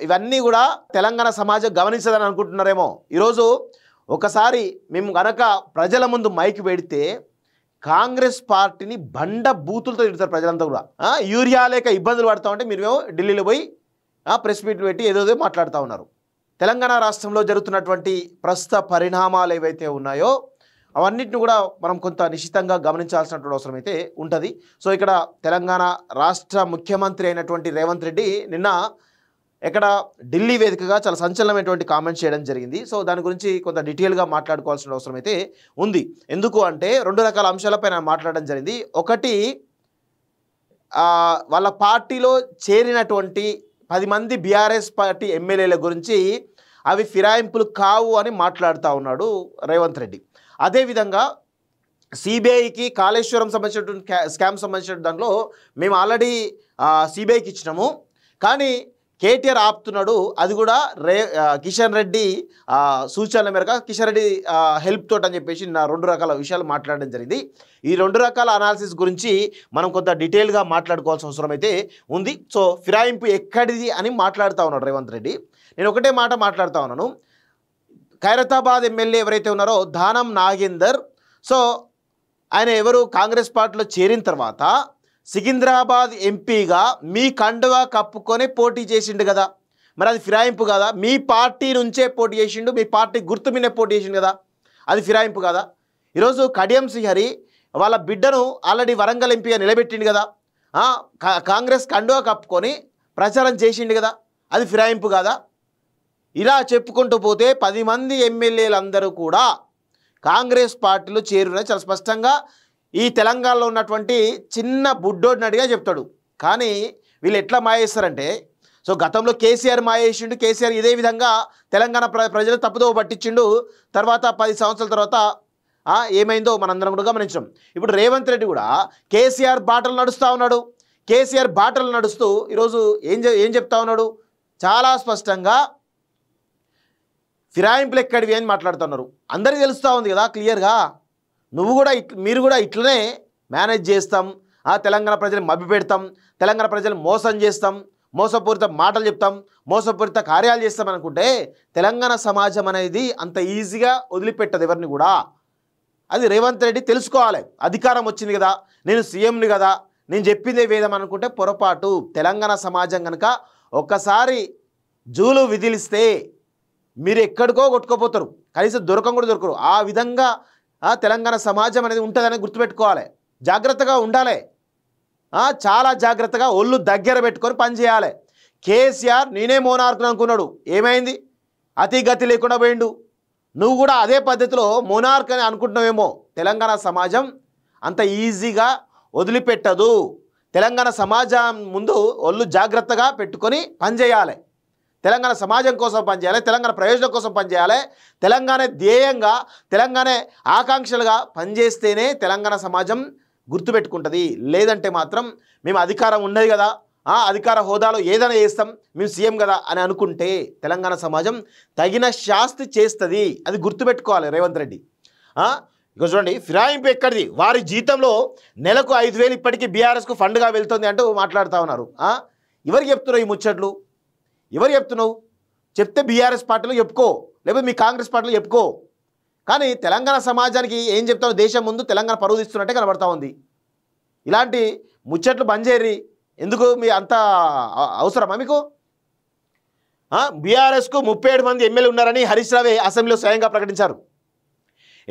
ఇవన్నీ కూడా తెలంగాణ సమాజం గమనించదని అనుకుంటున్నారేమో. ఈరోజు ఒకసారి మేము గనక ప్రజల ముందు మైక్ పెడితే కాంగ్రెస్ పార్టీని బండ బూతులతో తిడతారు ప్రజలంతా కూడా. యూరియా లేక ఇబ్బందులు పడతా ఉంటే మీరేమో ఢిల్లీలో పోయి ప్రెస్ మీట్లు పెట్టి ఏదో మాట్లాడుతూ ఉన్నారు. తెలంగాణ రాష్ట్రంలో జరుగుతున్నటువంటి ప్రస్తుత పరిణామాలు ఏవైతే ఉన్నాయో అవన్నిటిని కూడా మనం కొంత నిశ్చితంగా గమనించాల్సినటువంటి అవసరం అయితే ఉంటుంది. సో ఇక్కడ తెలంగాణ రాష్ట్ర ముఖ్యమంత్రి అయినటువంటి రేవంత్ రెడ్డి నిన్న ఇక్కడ ఢిల్లీ వేదికగా చాలా సంచలనమైనటువంటి కామెంట్స్ చేయడం జరిగింది. సో దాని గురించి కొంత డీటెయిల్గా మాట్లాడుకోవాల్సిన అవసరం అయితే ఉంది. ఎందుకు అంటే 2 రకాల అంశాలపై నేను మాట్లాడడం జరిగింది. ఒకటి, వాళ్ళ పార్టీలో చేరినటువంటి 10 మంది బీఆర్ఎస్ పార్టీ ఎమ్మెల్యేల గురించి అవి ఫిరాయింపులు కావు అని మాట్లాడుతూ ఉన్నాడు రేవంత్ రెడ్డి. అదేవిధంగా సిబిఐకి కాళేశ్వరం సంబంధించినటువంటి స్కామ్ సంబంధించిన దాంట్లో మేము ఆల్రెడీ సిబిఐకి ఇచ్చినాము, కానీ కేటీఆర్ ఆపుతున్నాడు. అది కూడా కిషన్ రెడ్డి సూచనల మేరకు కిషన్ రెడ్డి హెల్ప్ తోటి అని చెప్పేసి నా 2 రకాల విషయాలు మాట్లాడడం జరిగింది. ఈ 2 రకాల అనాలిసిస్ గురించి మనం కొంత డీటెయిల్గా మాట్లాడుకోవాల్సిన అవసరం అయితే ఉంది. సో ఫిరాయింపు ఎక్కడిది అని మాట్లాడుతూ ఉన్నాడు రేవంత్ రెడ్డి. నేను ఒకటే మాట మాట్లాడుతూ ఉన్నాను. ఖైరతాబాద్ ఎమ్మెల్యే ఎవరైతే ఉన్నారో దానం నాగేందర్, సో ఆయన ఎవరు కాంగ్రెస్ పార్టీలో చేరిన తర్వాత సికింద్రాబాద్ ఎంపీగా మీ కండువా కప్పుకొని పోటీ చేసిండు కదా, మరి అది ఫిరాయింపు కదా? మీ పార్టీ నుంచే పోటీ చేసిండు, మీ పార్టీ గుర్తు మీదే పోటీ చేసిండు కదా, అది ఫిరాయింపు కదా? ఈరోజు కడియం శ్రీహరి వాళ్ళ బిడ్డను ఆల్రెడీ వరంగల్ ఎంపీగా నిలబెట్టిండు కదా, కాంగ్రెస్ కండువా కప్పుకొని ప్రచారం చేసిండు కదా, అది ఫిరాయింపు కాదా? ఇలా చెప్పుకుంటూ పోతే 10 మంది ఎమ్మెల్యేలందరూ కూడా కాంగ్రెస్ పార్టీలో చేరునని చాలా స్పష్టంగా ఈ తెలంగాణలో ఉన్నటువంటి చిన్న బుడ్డోడిని అడిగా చెప్తాడు. కానీ వీళ్ళు ఎట్లా మాయేస్తారంటే, సో గతంలో కేసీఆర్ మాయేసిండు, కేసీఆర్ ఇదే విధంగా తెలంగాణ ప్రజలు తప్పుదో పట్టించిండు. తర్వాత 10 సంవత్సరాల తర్వాత ఏమైందో మనందరం కూడా గమనించాం. ఇప్పుడు రేవంత్ రెడ్డి కూడా కేసీఆర్ బాటలు నడుస్తూ ఉన్నాడు. కేసీఆర్ బాటలు నడుస్తూ ఈరోజు ఏం చెప్తా ఉన్నాడు? చాలా స్పష్టంగా ఫిరాయింపులు ఎక్కడివి అని మాట్లాడుతున్నారు. అందరికీ తెలుస్తూ ఉంది కదా క్లియర్గా. మీరు కూడా ఇట్లనే మేనేజ్ చేస్తాం, తెలంగాణ ప్రజలు మభ్య పెడతాం, తెలంగాణ ప్రజలు మోసం చేస్తాం, మోసపూరిత మాటలు చెప్తాం, మోసపూరిత కార్యాలు చేస్తాం అనుకుంటే తెలంగాణ సమాజం అనేది అంత ఈజీగా వదిలిపెట్టదు ఎవరిని కూడా. అది రేవంత్ రెడ్డి తెలుసుకోవాలి. అధికారం వచ్చింది కదా, నేను సీఎంని కదా, నేను చెప్పిందే వేదం అనుకుంటే పొరపాటు. తెలంగాణ సమాజం కనుక ఒక్కసారి జూలు విధిలిస్తే మీరు ఎక్కడికో కొట్టుకోపోతారు, కనీసం కూడా దొరకరు. ఆ విధంగా తెలంగాణ సమాజం అనేది ఉంటుందని గుర్తుపెట్టుకోవాలి. జాగ్రత్తగా ఉండాలి, చాలా జాగ్రత్తగా ఒళ్ళు దగ్గర పెట్టుకొని పనిచేయాలి. కేసీఆర్ నేనే మోనార్కుని అనుకున్నాడు, ఏమైంది? అతి గతి లేకుండా పోయిండు. నువ్వు కూడా అదే పద్ధతిలో మోనార్క్ అని అనుకుంటున్నావేమో. తెలంగాణ సమాజం అంత ఈజీగా వదిలిపెట్టదు. తెలంగాణ సమాజం ముందు ఒళ్ళు జాగ్రత్తగా పెట్టుకొని పనిచేయాలి. తెలంగాణ సమాజం కోసం పనిచేయాలి, తెలంగాణ ప్రయోజనం కోసం పనిచేయాలి. తెలంగాణ ధ్యేయంగా, తెలంగాణ ఆకాంక్షలుగా పనిచేస్తేనే తెలంగాణ సమాజం గుర్తుపెట్టుకుంటుంది. లేదంటే మాత్రం మేము అధికారం ఉన్నది కదా, అధికార హోదాలో ఏదైనా చేస్తాం, మేము సీఎం కదా అని అనుకుంటే తెలంగాణ సమాజం తగిన శాస్తి చేస్తుంది. అది గుర్తుపెట్టుకోవాలి రేవంత్ రెడ్డి. ఇక చూడండి, ఫిరాయింపు ఎక్కడిది? వారి జీతంలో నెలకు 5,000 ఇప్పటికీ బీఆర్ఎస్కు ఫండ్గా వెళ్తుంది అంటూ మాట్లాడుతూ ఉన్నారు. ఎవరికి చెప్తున్నావు ఈ ముచ్చట్లు? ఎవరు చెప్తున్నావు? చెప్తే బీఆర్ఎస్ పార్టీలో చెప్పుకో, లేకపోతే మీ కాంగ్రెస్ పార్టీలో చెప్పుకో. కానీ తెలంగాణ సమాజానికి ఏం చెప్తావు? దేశం ముందు తెలంగాణ పరువు తీస్తున్నట్టే కనబడతా ఉంది. ఇలాంటి ముచ్చట్లు బంద్ చేయరి. ఎందుకు మీ అంత అవసరమా మీకు? బీఆర్ఎస్కు 37 మంది ఎమ్మెల్యేలు ఉన్నారని హరీష్ రావే అసెంబ్లీలో స్వయంగా ప్రకటించారు.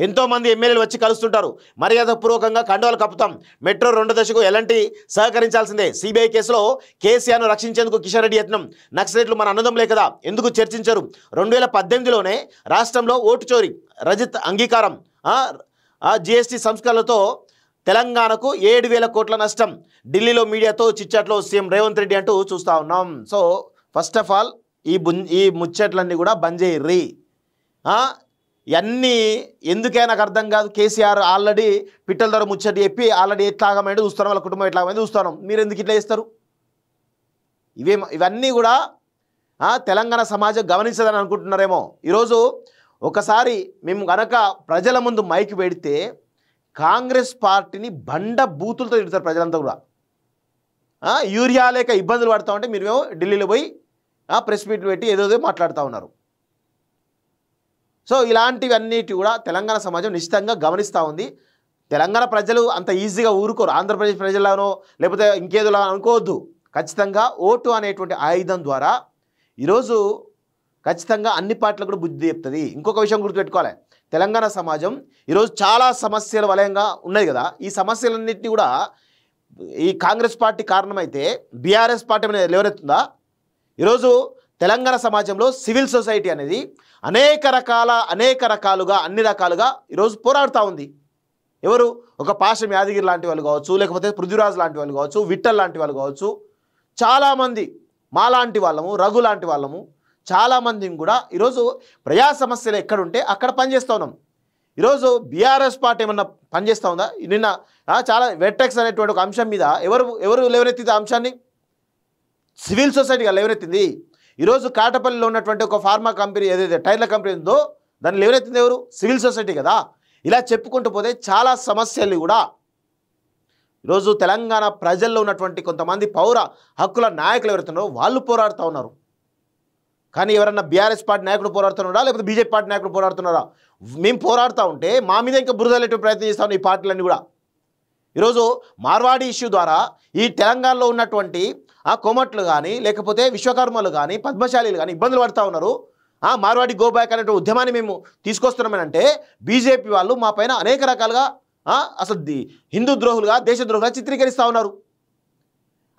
ఎంతోమంది ఎమ్మెల్యేలు వచ్చి కలుస్తుంటారు, మర్యాదపూర్వకంగా కండువాలు కప్పుతాం, మెట్రో 2 దశకు ఎలాంటి సహకరించాల్సిందే, సిబిఐ కేసులో కేసీఆర్ను రక్షించేందుకు కిషన్ రెడ్డి యత్నం, నక్సలైట్లు మన అన్నదమ్ములే కదా, ఎందుకు చర్చించరు? 2018లోనే రాష్ట్రంలో ఓటు చోరీ, రజత్ అంగీకారం, జిఎస్టీ సంస్కరణలతో తెలంగాణకు 7,000 కోట్ల నష్టం, ఢిల్లీలో మీడియాతో చిచ్చాట్లో సీఎం రేవంత్ రెడ్డి అంటూ చూస్తూ ఉన్నాం. సో ఫస్ట్ ఆఫ్ ఆల్ ఈ ముచ్చట్లన్నీ కూడా బంద్ చేయర్రి. ఇవన్నీ ఎందుకే నాకు అర్థం కాదు. కేసీఆర్ ఆల్రెడీ పిట్టల ధర ముచ్చటి చెప్పి ఆల్రెడీ ఎట్లాగమైంది చూస్తాను, వాళ్ళ కుటుంబం ఎట్లాగమైంది చూస్తాను. మీరు ఎందుకు ఇట్లా చేస్తారు? ఇవన్నీ కూడా తెలంగాణ సమాజం గమనించదని అనుకుంటున్నారేమో. ఈరోజు ఒకసారి మేము కనుక ప్రజల ముందు మైక్ పెడితే కాంగ్రెస్ పార్టీని బండ బూతులతో తిడతారు ప్రజలంతా కూడా. యూరియా లేక ఇబ్బందులు పడతా ఉంటే మీరేమో ఢిల్లీలో పోయి ప్రెస్ మీట్లు పెట్టి ఏదో మాట్లాడుతూ ఉన్నారు. సో ఇలాంటివన్నిటి కూడా తెలంగాణ సమాజం నిశ్చితంగా గమనిస్తూ ఉంది. తెలంగాణ ప్రజలు అంత ఈజీగా ఊరుకోరు, ఆంధ్రప్రదేశ్ ప్రజలను లేకపోతే ఇంకేదోలా అనుకోవద్దు. ఖచ్చితంగా ఓటు అనేటువంటి ఆయుధం ద్వారా ఈరోజు ఖచ్చితంగా అన్ని పార్టీలకు కూడా బుద్ధి చెప్తుంది. ఇంకొక విషయం గుర్తుపెట్టుకోవాలి, తెలంగాణ సమాజం ఈరోజు చాలా సమస్యల వలయంగా ఉన్నాయి కదా. ఈ సమస్యలన్నింటినీ కూడా ఈ కాంగ్రెస్ పార్టీ కారణమైతే బీఆర్ఎస్ పార్టీ మీద లేవనెత్తుందా? ఈరోజు తెలంగాణ సమాజంలో సివిల్ సొసైటీ అనేది అనేక రకాలుగా అన్ని రకాలుగా ఈరోజు పోరాడుతూ ఉంది. ఎవరు? ఒక పాషం యాదగిరి లాంటి వాళ్ళు కావచ్చు, లేకపోతే పృథ్వీరాజ్ లాంటి వాళ్ళు కావచ్చు, విఠల్ లాంటి వాళ్ళు కావచ్చు, చాలామంది మా లాంటి వాళ్ళము, రఘు లాంటి వాళ్ళము, చాలామందిని కూడా ఈరోజు ప్రజా సమస్యలు ఎక్కడుంటే అక్కడ పనిచేస్తూ ఉన్నాం. ఈరోజు బీఆర్ఎస్ పార్టీ ఏమన్నా పనిచేస్తూ ఉందా? నిన్న చాలా వెట్టెక్స్ అనేటువంటి ఒక అంశం మీద ఎవరు లేవనెత్తింది అంశాన్ని? సివిల్ సొసైటీగా లేవనెత్తింది. ఈరోజు కాటపల్లిలో ఉన్నటువంటి ఒక ఫార్మా కంపెనీ ఏదైతే టైర్ల కంపెనీ ఉందో దాన్ని లేవనెత్తింది ఎవరు? సివిల్ సొసైటీ కదా. ఇలా చెప్పుకుంటూ పోతే చాలా సమస్యలు కూడా ఈరోజు తెలంగాణ ప్రజల్లో ఉన్నటువంటి కొంతమంది పౌర హక్కుల నాయకులు ఎవరుతున్నారో వాళ్ళు పోరాడుతూ ఉన్నారు. కానీ ఎవరన్నా బీఆర్ఎస్ పార్టీ నాయకుడు పోరాడుతున్నారా, లేకపోతే బీజేపీ పార్టీ నాయకుడు పోరాడుతున్నారా? మేము పోరాడుతూ ఉంటే మా మీద ఇంకా బురదలేట ప్రయత్నం చేస్తా ఉన్నాయి ఈ పార్టీలన్నీ కూడా. ఈరోజు మార్వాడి ఇష్యూ ద్వారా ఈ తెలంగాణలో ఉన్నటువంటి కోమట్లు కానీ, లేకపోతే విశ్వకర్మలు కానీ, పద్మశాలీలు కానీ ఇబ్బందులు పడుతూ ఉన్నారు. మార్వాడి గో బ్యాక్ అనేటువంటి ఉద్యమాన్ని మేము తీసుకొస్తున్నామని అంటే బీజేపీ వాళ్ళు మా పైన అనేక రకాలుగా అసలు హిందూ ద్రోహులుగా, దేశద్రోహులుగా చిత్రీకరిస్తూ ఉన్నారు.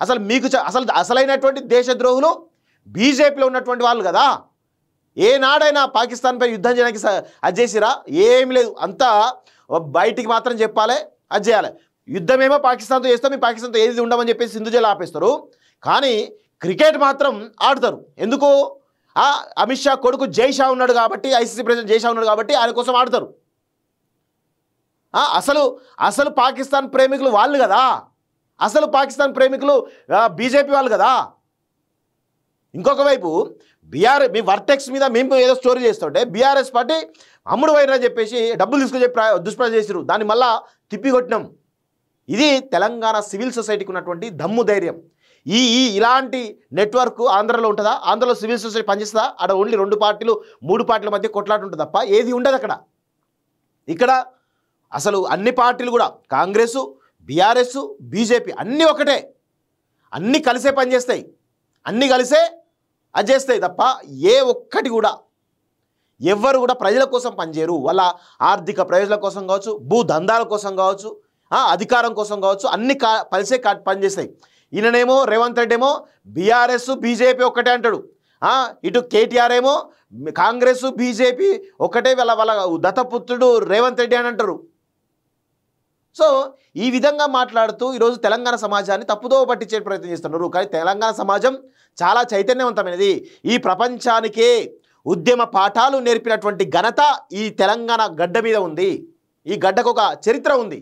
అసలు మీకు అసలైనటువంటి దేశద్రోహులు బీజేపీలో ఉన్నటువంటి వాళ్ళు కదా. ఏనాడైనా పాకిస్తాన్పై యుద్ధం చేయడానికి అది చేసిరా? ఏం లేదు. అంతా బయటికి మాత్రం చెప్పాలి, అది చేయాలి. యుద్ధమేమో పాకిస్తాన్తో చేస్తాం, మేము పాకిస్తాన్తో ఏది ఉండమని చెప్పేసి సింధు జైలు ఆపేస్తారు. కానీ క్రికెట్ మాత్రం ఆడతారు. ఎందుకు? అమిత్ షా కొడుకు జై షా ఉన్నాడు కాబట్టి, ఐసీసీ ప్రెసిడెంట్ జై షా ఉన్నాడు కాబట్టి ఆయన కోసం ఆడతారు. అసలు పాకిస్తాన్ ప్రేమికులు వాళ్ళు కదా. అసలు పాకిస్తాన్ ప్రేమికులు బీజేపీ వాళ్ళు కదా. ఇంకొక వైపు మీ వర్టెక్స్ మీద మేము ఏదో స్టోరీ చేస్తుంటే బీఆర్ఎస్ పార్టీ అమ్ముడు వైరని చెప్పేసి డబ్బులు తీసుకొని దుష్ప్రచారం చేసిరు. దాన్ని మళ్ళా తిప్పికొట్టినాం. ఇది తెలంగాణ సివిల్ సొసైటీకి ఉన్నటువంటి దమ్ము ధైర్యం. ఇలాంటి నెట్వర్క్ ఆంధ్రలో ఉంటుందా? ఆంధ్రలో సివిల్ సొసైటీ పనిచేస్తుందా? అక్కడ ఓన్లీ 2 పార్టీలు 3 పార్టీల మధ్య కొట్లాట ఉంటుంది తప్ప ఏది ఉండదు అక్కడ. ఇక్కడ అసలు అన్ని పార్టీలు కూడా కాంగ్రెస్, బీఆర్ఎస్, బీజేపీ అన్నీ ఒకటే. అన్నీ కలిసే పనిచేస్తాయి, అన్నీ కలిసే అది చేస్తాయి తప్ప ఏ ఒక్కటి కూడా ఎవ్వరు కూడా ప్రజల కోసం పనిచేయరు. వాళ్ళ ఆర్థిక ప్రయోజనాల కోసం కావచ్చు, భూ దందాల కోసం కావచ్చు, అధికారం కోసం కావచ్చు, అన్ని కలిసే పనిచేస్తాయి. ఈయననేమో రేవంత్ రెడ్డి ఏమో బీఆర్ఎస్ బీజేపీ ఒక్కటే అంటాడు. ఇటు కేటీఆర్ ఏమో కాంగ్రెస్ బీజేపీ ఒకటే, వాళ్ళ దత్తపుత్రుడు రేవంత్ రెడ్డి అని అంటారు. సో ఈ విధంగా మాట్లాడుతూ ఈరోజు తెలంగాణ సమాజాన్ని తప్పుదో పట్టించే ప్రయత్నం చేస్తున్నారు. కానీ తెలంగాణ సమాజం చాలా చైతన్యవంతమైనది. ఈ ప్రపంచానికే ఉద్యమ పాఠాలు నేర్పినటువంటి ఘనత ఈ తెలంగాణ గడ్డ మీద ఉంది. ఈ గడ్డకు ఒక చరిత్ర ఉంది.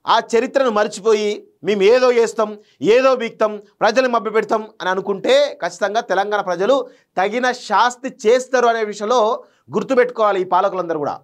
ఆ చరిత్రను మర్చిపోయి మేము ఏదో చేస్తాం, ఏదో బీక్తాం, ప్రజల్ని మభ్యపెడతాం అని అనుకుంటే ఖచ్చితంగా తెలంగాణ ప్రజలు తగిన శాస్తి చేస్తారు అనే విషయంలో గుర్తుపెట్టుకోవాలి ఈ పాలకులందరూ కూడా.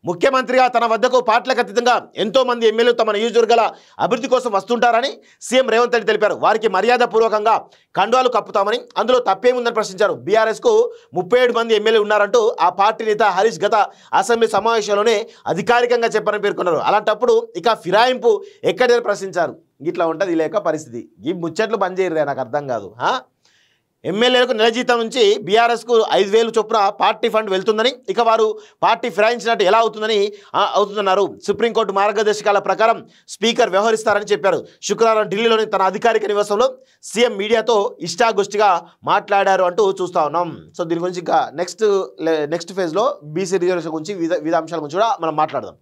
ముఖ్యమంత్రిగా తన వద్దకు పార్టీలకు అతీతంగా ఎంతోమంది ఎమ్మెల్యేలు తమ నియోజకవర్గాల అభివృద్ధి కోసం వస్తుంటారని సీఎం రేవంత్ రెడ్డి తెలిపారు. వారికి మర్యాదపూర్వకంగా కండువాలు కప్పుతామని, అందులో తప్పేముందని ప్రశ్నించారు. బీఆర్ఎస్కు 37 మంది ఎమ్మెల్యేలు ఉన్నారంటూ ఆ పార్టీ నేత హరీష్ గత అసెంబ్లీ సమావేశంలోనే అధికారికంగా చెప్పని పేర్కొన్నారు. అలాంటప్పుడు ఇక ఫిరాయింపు ఎక్కడైనా ప్రశ్నించారు. ఇట్లా ఉంటుంది లేక పరిస్థితి. ఈ ముచ్చట్లు బంద్ చేయరు, నాకు అర్థం కాదు. ఎమ్మెల్యేలకు నెల జీతం నుంచి బీఆర్ఎస్కు 5,000 చొప్పున పార్టీ ఫండ్ వెళ్తుందని, ఇక వారు పార్టీ ఫిరాయించినట్టు ఎలా అవుతుందన్నారు. సుప్రీంకోర్టు మార్గదర్శకాల ప్రకారం స్పీకర్ వ్యవహరిస్తారని చెప్పారు. శుక్రవారం ఢిల్లీలోని తన అధికారిక నివాసంలో సీఎం మీడియాతో ఇష్టాగోష్ఠిగా మాట్లాడారు అంటూ చూస్తూ ఉన్నాం. సో దీని గురించి ఇంకా నెక్స్ట్ ఫేజ్లో బీసీ రిజర్వేషన్ గురించి వివిధ అంశాల గురించి కూడా మనం మాట్లాడదాం.